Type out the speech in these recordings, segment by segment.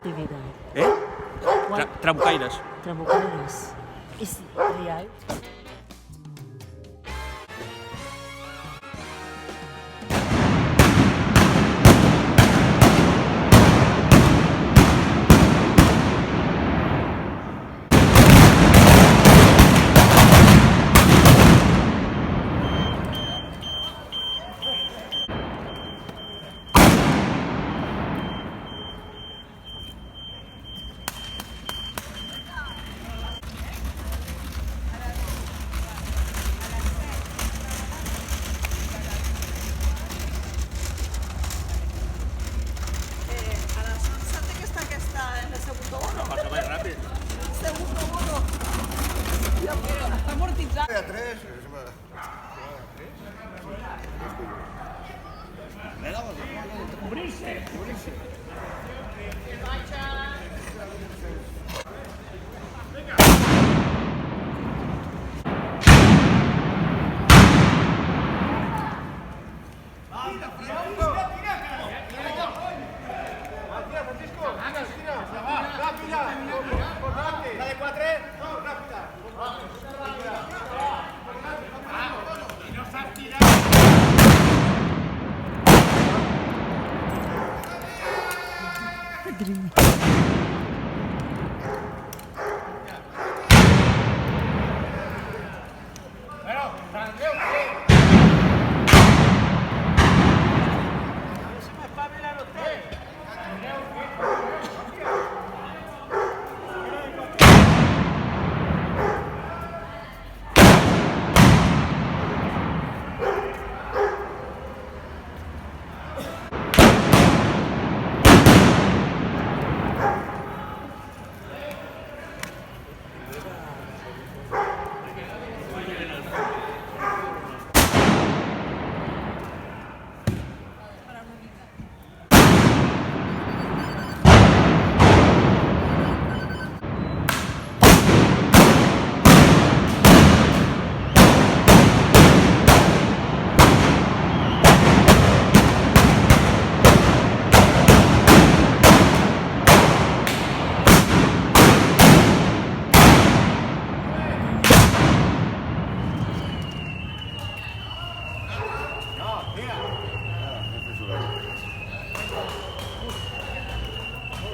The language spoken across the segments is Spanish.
actividad? Trabucaires. Trabucaires. És real?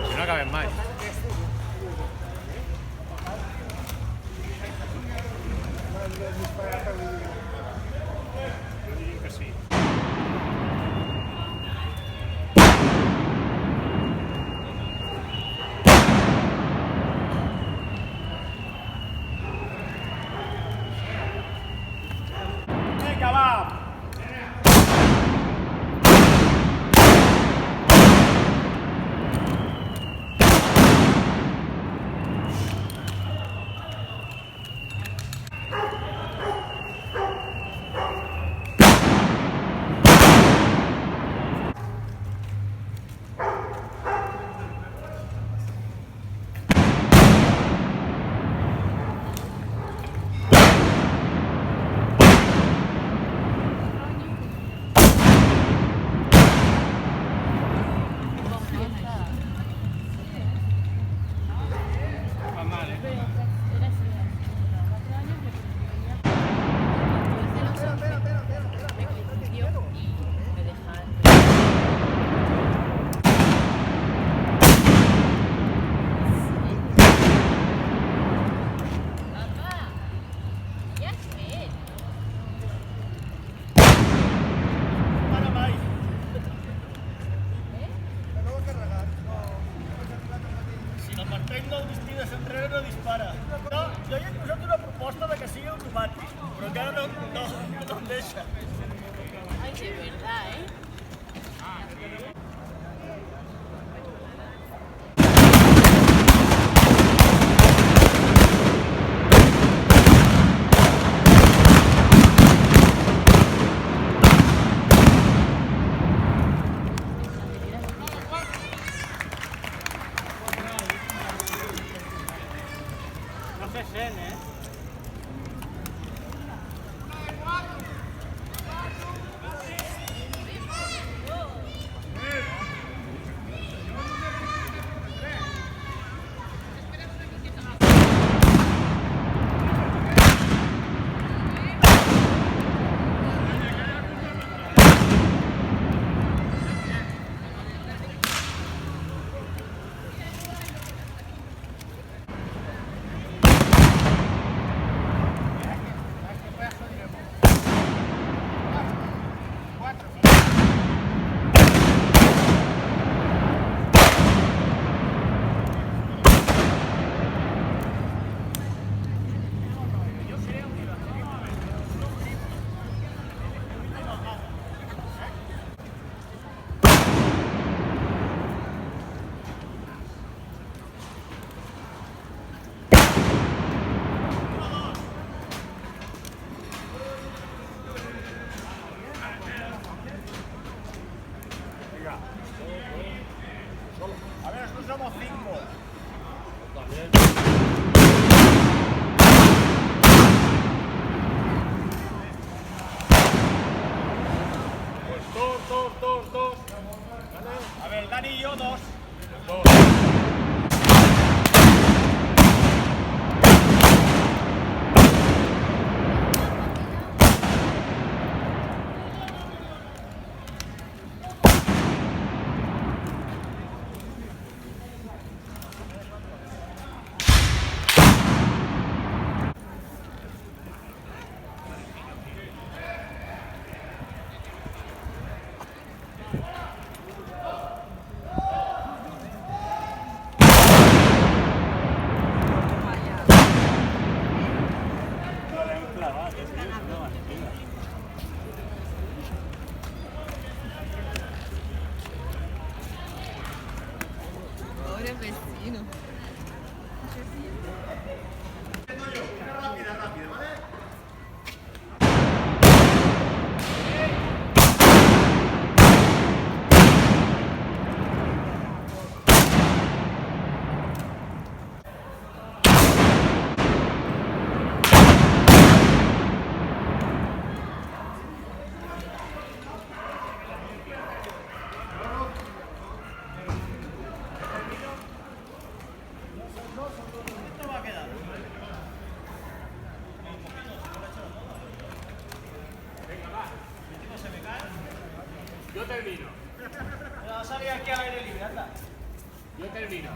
Si no acabem mai. Que sí. Vinga, va! Jo ja he posat una proposta de que sigui automàtic, però encara no em deixa. Ai, de verdad, ¿eh? No sé sent, A ver, nosotros somos 5. Dos. A ver, Dani y yo 2. Pobre vecino. Yo termino. Va a salir aquí al aire libre, anda. Yo termino.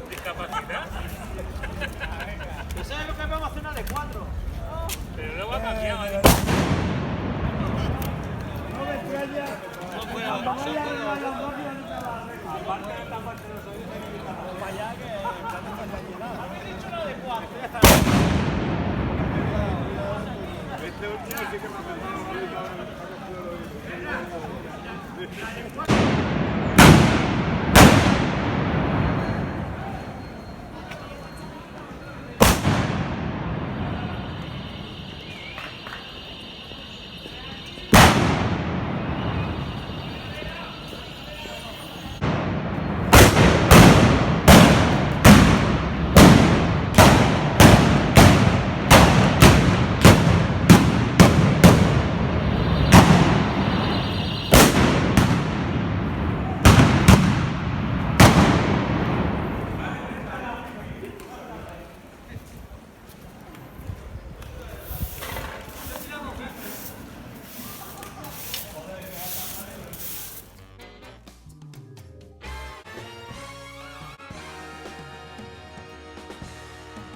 ¿Discapacidad? ¿Sabes lo que vamos a hacer una de 4? Pero luego ha cambiado. No me extraña. No puedo. Aparte de esta parte de los oídos, para allá que está llenado. ¿Has dicho una de 4? Ya está. Este último sí que me ha